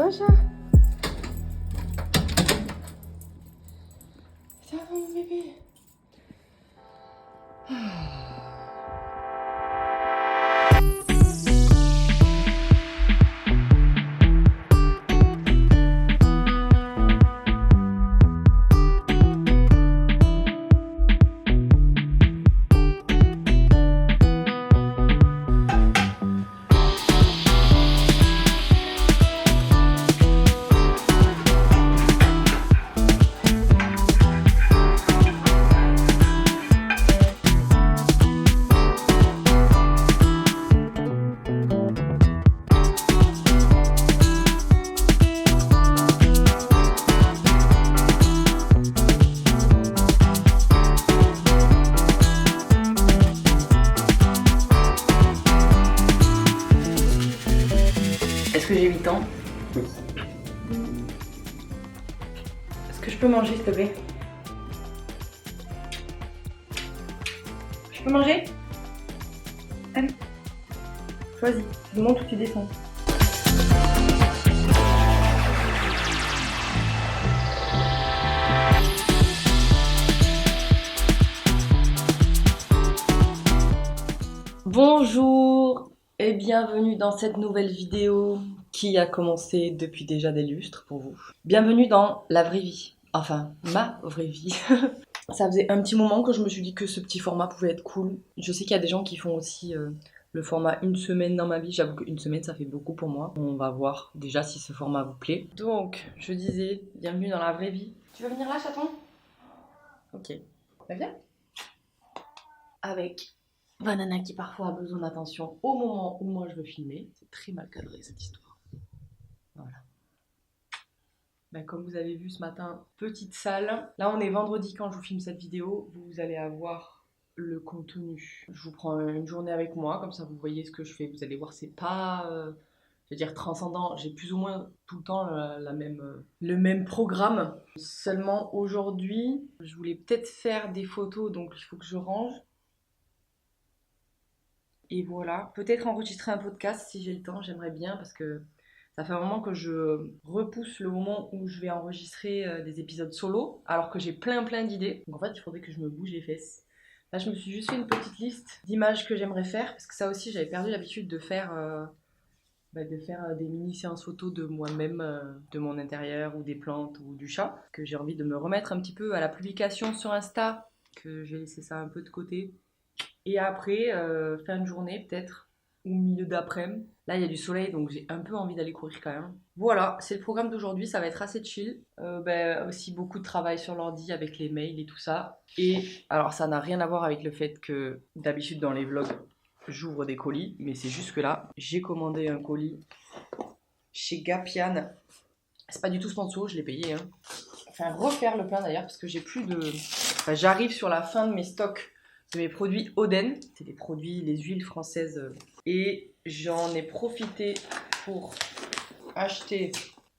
Viens, chat. Ça va, mon bébé. Est-ce que j'ai 8 ans? Oui. Est-ce que je peux manger, s'il te plaît? Je peux manger? Allez. Choisis. Tu montes ou tu descends. Bonjour et bienvenue dans cette nouvelle vidéo qui a commencé depuis déjà des lustres pour vous. Bienvenue dans la vraie vie, enfin ma vraie vie. Ça faisait un petit moment que je me suis dit que ce petit format pouvait être cool. Je sais qu'il y a des gens qui font aussi le format une semaine dans ma vie. J'avoue qu'une semaine ça fait beaucoup pour moi. On va voir déjà si ce format vous plaît. Donc je disais, bienvenue dans la vraie vie. Tu veux venir là, chaton? Ok, bah viens. Avec Banana qui parfois a besoin d'attention au moment où moi je veux filmer. C'est très mal cadré cette histoire. Voilà. Ben, comme vous avez vu ce matin, petite salle. Là on est vendredi quand je vous filme cette vidéo. Vous allez avoir le contenu. Je vous prends une journée avec moi, comme ça vous voyez ce que je fais. Vous allez voir, c'est pas, je veux dire, transcendant. J'ai plus ou moins tout le temps le même programme. Seulement aujourd'hui, je voulais peut-être faire des photos, donc il faut que je range. Et voilà, peut-être enregistrer un podcast si j'ai le temps, j'aimerais bien parce que ça fait un moment que je repousse le moment où je vais enregistrer des épisodes solo alors que j'ai plein d'idées. Donc en fait, il faudrait que je me bouge les fesses. Là, je me suis juste fait une petite liste d'images que j'aimerais faire parce que ça aussi, j'avais perdu l'habitude de faire des mini-séances photos de moi-même, de mon intérieur ou des plantes ou du chat. Que j'ai envie de me remettre un petit peu à la publication sur Insta, que j'ai laissé ça un peu de côté. Et après, faire une journée peut-être, ou milieu d'après-midi. Là, il y a du soleil, donc j'ai un peu envie d'aller courir quand même. Voilà, c'est le programme d'aujourd'hui, ça va être assez chill. Aussi beaucoup de travail sur l'ordi avec les mails et tout ça. Et alors, ça n'a rien à voir avec le fait que d'habitude dans les vlogs, j'ouvre des colis. Mais c'est juste que là, j'ai commandé un colis chez Gapian. C'est pas du tout sponsor, je l'ai payé. Enfin, refaire le plein d'ailleurs, parce que j'ai plus de... Enfin, j'arrive sur la fin de mes stocks de mes produits Oden, c'est des produits, les huiles françaises, et j'en ai profité pour acheter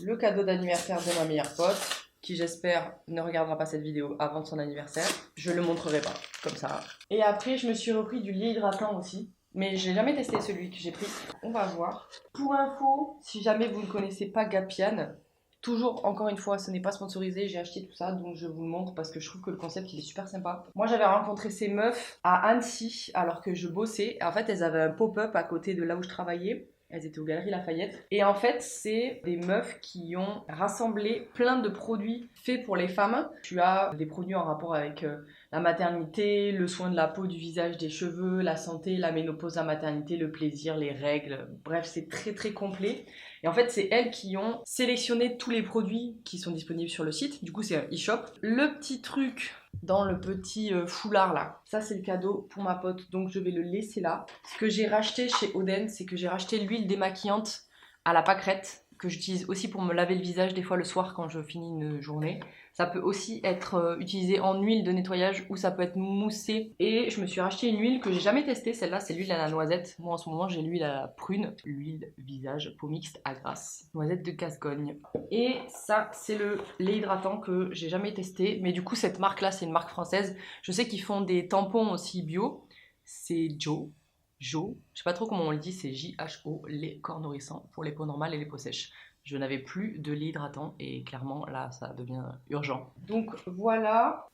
le cadeau d'anniversaire de ma meilleure pote, qui j'espère ne regardera pas cette vidéo avant son anniversaire. Je le montrerai pas, comme ça. Et après, je me suis repris du lait hydratant aussi, mais j'ai jamais testé celui que j'ai pris. On va voir. Pour info, si jamais vous ne connaissez pas Gapian, toujours, encore une fois, ce n'est pas sponsorisé, j'ai acheté tout ça, donc je vous le montre parce que je trouve que le concept il est super sympa. Moi j'avais rencontré ces meufs à Annecy alors que je bossais. En fait, elles avaient un pop-up à côté de là où je travaillais. Elles étaient aux Galeries Lafayette. Et en fait, c'est des meufs qui ont rassemblé plein de produits faits pour les femmes. Tu as des produits en rapport avec la maternité, le soin de la peau, du visage, des cheveux, la santé, la ménopause, la maternité, le plaisir, les règles. Bref, c'est très complet. Et en fait, c'est elles qui ont sélectionné tous les produits qui sont disponibles sur le site. Du coup, c'est un e-shop. Le petit truc dans le petit foulard là, ça c'est le cadeau pour ma pote, donc je vais le laisser là. Ce que j'ai racheté chez Oden, c'est que j'ai racheté l'huile démaquillante à la pâquerette, que j'utilise aussi pour me laver le visage des fois le soir quand je finis une journée. Ça peut aussi être utilisé en huile de nettoyage ou ça peut être moussé. Et je me suis racheté une huile que j'ai jamais testée, celle-là c'est l'huile à la noisette. Moi en ce moment j'ai l'huile à la prune, l'huile visage peau mixte à grasse, noisette de Gascogne. Et ça c'est le lait hydratant que j'ai jamais testé, mais du coup cette marque là c'est une marque française. Je sais qu'ils font des tampons aussi bio, c'est Joe. Jo, je sais pas trop comment on le dit, c'est JHO, lait corps nourrissant pour les peaux normales et les peaux sèches. Je n'avais plus de lait hydratant et clairement là ça devient urgent. Donc voilà.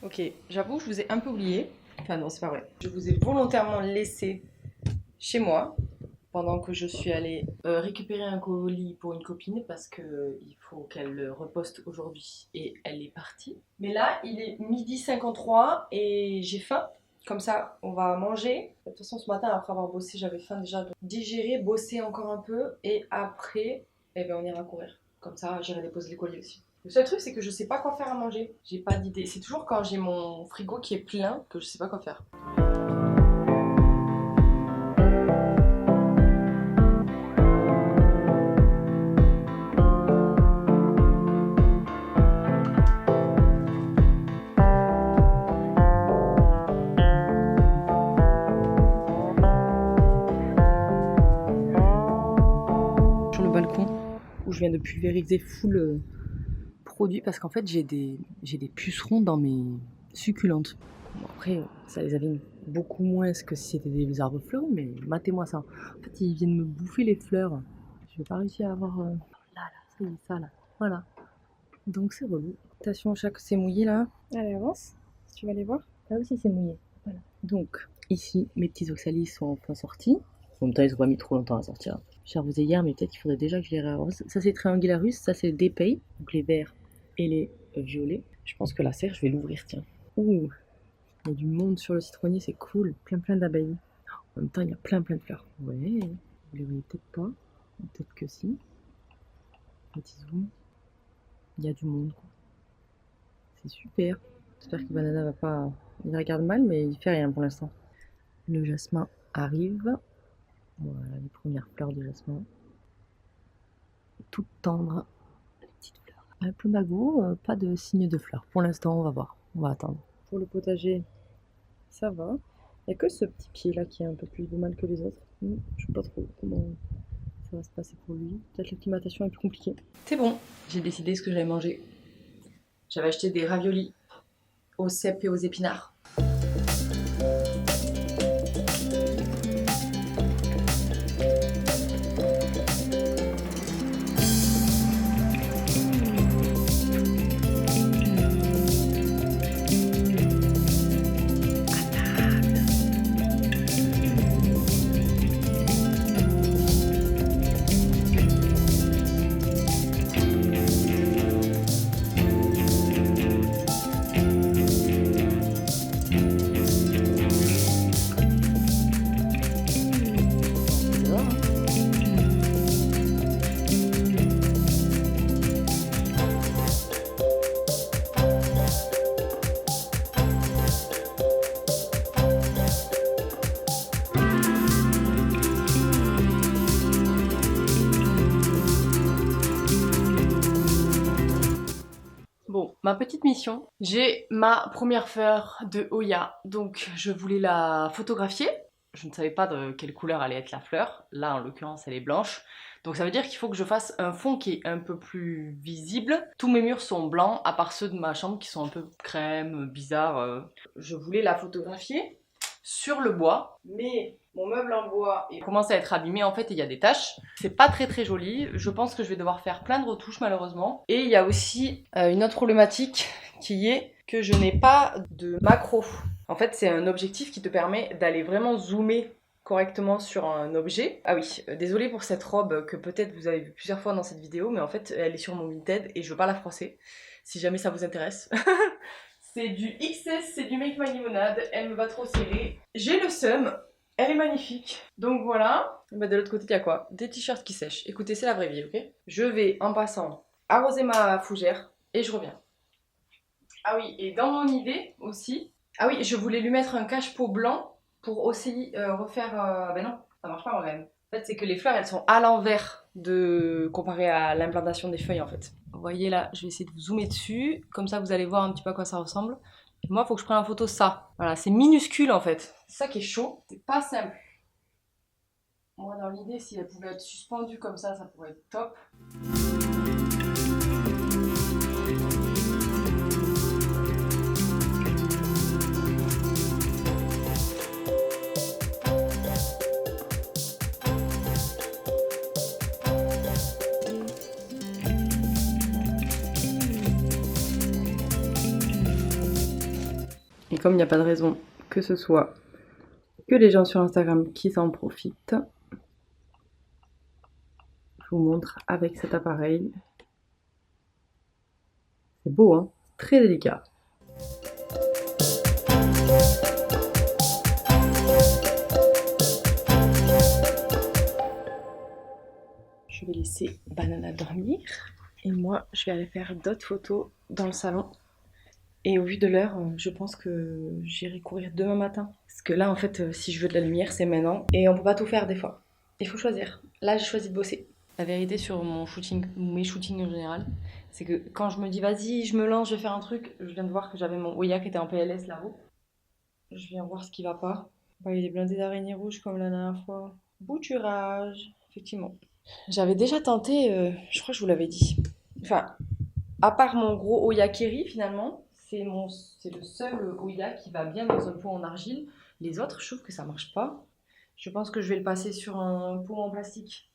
Ok, j'avoue, je vous ai un peu oublié. Enfin non, c'est pas vrai. Je vous ai volontairement laissé chez moi pendant que je suis allée récupérer un colis pour une copine parce que il faut qu'elle le reposte aujourd'hui et elle est partie. Mais là, il est 12h53 et j'ai faim. Comme ça, on va manger. De toute façon, ce matin, après avoir bossé, j'avais faim déjà. Donc, digérer, bosser encore un peu et après, eh ben, on ira courir. Comme ça, j'irai déposer les colis aussi. Le seul truc, c'est que je sais pas quoi faire à manger. J'ai pas d'idée. C'est toujours quand j'ai mon frigo qui est plein que je sais pas quoi faire. Sur le balcon où je viens de pulvériser full produit parce qu'en fait j'ai des pucerons dans mes succulentes. Bon, après ça les avait beaucoup moins que si c'était des arbres fleuris, mais matez-moi ça. En fait ils viennent me bouffer les fleurs. Je vais pas réussir à avoir ça y est, ça là. Voilà. Donc c'est relou. Attention, chaque c'est mouillé là. Allez avance, si tu vas les voir. Là aussi c'est mouillé. Voilà. Donc ici mes petits oxalis sont enfin sortis. En même temps ils ont pas mis trop longtemps à sortir. J'ai arrosé hier, mais peut-être qu'il faudrait déjà que je les réarrose. Ça c'est Triangularus, ça c'est Dépay, donc les verts et les violets. Je pense que la serre, je vais l'ouvrir, tiens. Ouh, il y a du monde sur le citronnier, c'est cool. Plein d'abeilles. En même temps, il y a plein de fleurs. Ouais, vous les voyez peut-être pas. Peut-être que si. Petit zoom. Il y a du monde, quoi. C'est super. J'espère que Banana va pas... Il regarde mal, mais il fait rien pour l'instant. Le jasmin arrive. Voilà, les premières fleurs de jasmin. Toutes tendres. Les petites fleurs. Un peu magot, pas de signe de fleurs. Pour l'instant, on va voir. On va attendre. Pour le potager, ça va. Il n'y a que ce petit pied là qui a un peu plus de mal que les autres. Je ne sais pas trop comment ça va se passer pour lui. Peut-être l'acclimatation est plus compliquée. C'est bon, j'ai décidé ce que j'allais manger. J'avais acheté des raviolis aux cèpes et aux épinards. Bon, ma petite mission, j'ai ma première fleur de Hoya, donc je voulais la photographier. Je ne savais pas de quelle couleur allait être la fleur, là en l'occurrence elle est blanche. Donc ça veut dire qu'il faut que je fasse un fond qui est un peu plus visible. Tous mes murs sont blancs, à part ceux de ma chambre qui sont un peu crème, bizarres. Je voulais la photographier sur le bois. Mais mon meuble en bois commence à être abîmé en fait et il y a des taches. C'est pas très très joli. Je pense que je vais devoir faire plein de retouches malheureusement. Et il y a aussi une autre problématique qui est que je n'ai pas de macro. En fait, c'est un objectif qui te permet d'aller vraiment zoomer correctement sur un objet. Ah oui, désolée pour cette robe que peut-être vous avez vu plusieurs fois dans cette vidéo, mais en fait, elle est sur mon Vinted et je veux pas la froisser, si jamais ça vous intéresse. C'est du XS, c'est du Make My Limonade, elle me va trop serrer. J'ai le seum, elle est magnifique. Donc voilà. Et bah de l'autre côté, il y a quoi? Des t-shirts qui sèchent. Écoutez, c'est la vraie vie, ok? Je vais, en passant, arroser ma fougère et je reviens. Ah oui, et dans mon idée aussi... Ah oui, je voulais lui mettre un cache-pot blanc pour aussi refaire... Ben non, ça marche pas moi-même. En fait, c'est que les fleurs, elles sont à l'envers comparé à l'implantation des feuilles, en fait. Vous voyez là, je vais essayer de vous zoomer dessus. Comme ça, vous allez voir un petit peu à quoi ça ressemble. Et moi, il faut que je prenne en photo ça. Voilà, c'est minuscule, en fait. C'est ça qui est chaud. C'est pas simple. Moi, dans l'idée, si elle pouvait être suspendue comme ça pourrait être top. Et comme il n'y a pas de raison que ce soit que les gens sur Instagram qui s'en profitent, je vous montre avec cet appareil. C'est beau, hein? Très délicat. Je vais laisser Banana dormir. Et moi, je vais aller faire d'autres photos dans le salon. Et au vu de l'heure, je pense que j'irai courir demain matin. Parce que là, en fait, si je veux de la lumière, c'est maintenant. Et on peut pas tout faire des fois. Il faut choisir. Là, j'ai choisi de bosser. La vérité sur mon shooting, ou mes shootings en général, c'est que quand je me dis vas-y, je me lance, je vais faire un truc, je viens de voir que j'avais mon Oya qui était en PLS là-haut. Je viens voir ce qui va pas. Il est blindé d'araignées rouges comme la dernière fois. Bouturage, effectivement. J'avais déjà tenté, je crois que je vous l'avais dit. Enfin, à part mon gros Oya Keri finalement, c'est le seul Oya qui va bien dans un pot en argile. Les autres, je trouve que ça marche pas. Je pense que je vais le passer sur un pot en plastique.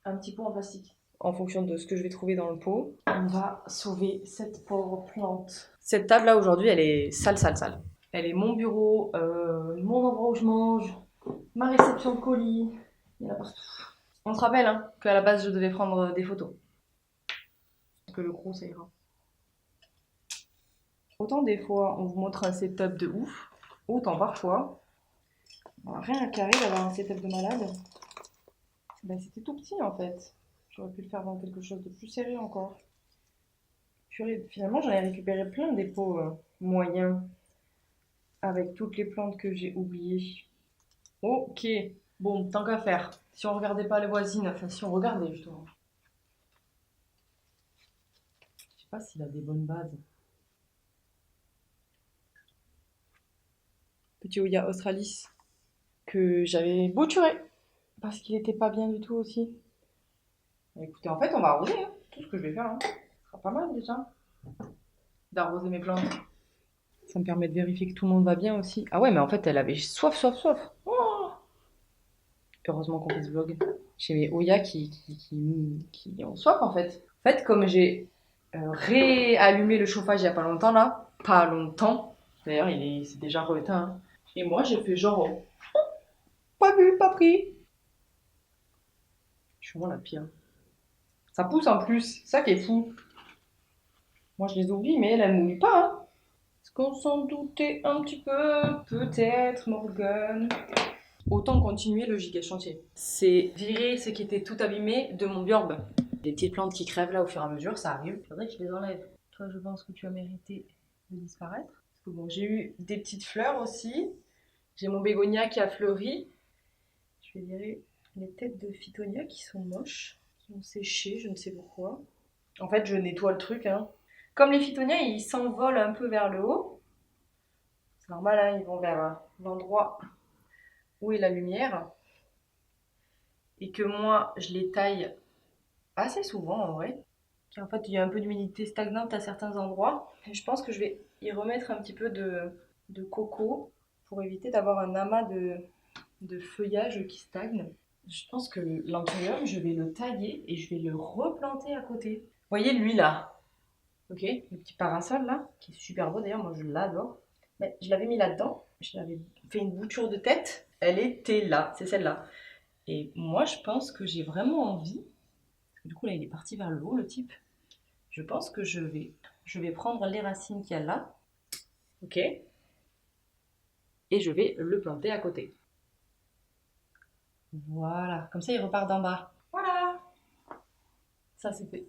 Un petit pot en plastique. En fonction de ce que je vais trouver dans le pot, on va sauver cette pauvre plante. Cette table là aujourd'hui, elle est sale, sale, sale. Elle est mon bureau, mon endroit où je mange, ma réception de colis. Il y en a partout. On se rappelle hein, qu'à la base je devais prendre des photos. Que le gros ça ira. Autant des fois on vous montre un setup de ouf, autant parfois, rien à carrer d'avoir un setup de malade. Ben, c'était tout petit en fait. J'aurais pu le faire dans quelque chose de plus sérieux encore. Purée, finalement j'en ai récupéré plein des pots moyens avec toutes les plantes que j'ai oubliées. Ok, bon, tant qu'à faire. Si on regardait pas les voisines, enfin si on regardait justement. Je sais pas s'il a des bonnes bases. Petit Oya Australis que j'avais bouturé parce qu'il était pas bien du tout aussi. Écoutez, en fait, on va arroser, hein. Tout ce que je vais faire. Hein. Ce sera pas mal déjà d'arroser mes plantes. Ça me permet de vérifier que tout le monde va bien aussi. Ah ouais, mais en fait, elle avait soif, soif, soif. Oh, heureusement qu'on fait ce vlog. J'ai mes Oya qui ont soif en fait. En fait, comme j'ai réallumé le chauffage il y a pas longtemps là, pas longtemps, d'ailleurs c'est déjà reéteint. Hein. Et moi j'ai fait genre, pas vu, pas pris. Je suis vraiment la pire. Ça pousse en plus, ça qui est fou. Moi je les oublie, mais elle m'oublie pas. Hein. Est-ce qu'on s'en doutait un petit peu? Peut-être, Morgane. Autant continuer le giga chantier. C'est virer ce qui était tout abîmé de mon biorbe. Des petites plantes qui crèvent là au fur et à mesure, ça arrive. Il faudrait que je les enlève. Toi, je pense que tu as mérité de disparaître. Parce que bon, j'ai eu des petites fleurs aussi. J'ai mon bégonia qui a fleuri. Je vais virer les têtes de phytonia qui sont moches, qui ont séché, je ne sais pourquoi. En fait, je nettoie le truc. Hein. Comme les phytonias, ils s'envolent un peu vers le haut. C'est normal, hein, ils vont vers l'endroit où est la lumière. Et que moi, je les taille assez souvent en vrai. En fait, il y a un peu d'humidité stagnante à certains endroits. Et je pense que je vais y remettre un petit peu de coco pour éviter d'avoir un amas de feuillage qui stagne. Je pense que l'anthurium, je vais le tailler et je vais le replanter à côté. Vous voyez lui là, ok, le petit parasol là, qui est super beau d'ailleurs, moi je l'adore. Mais je l'avais mis là-dedans, je l'avais fait une bouture de tête, elle était là, c'est celle-là. Et moi je pense que j'ai vraiment envie, du coup là il est parti vers le haut le type, je pense que je vais prendre les racines qu'il y a là, ok, et je vais le planter à côté. Voilà, comme ça il repart d'en bas. Voilà, ça c'est fait.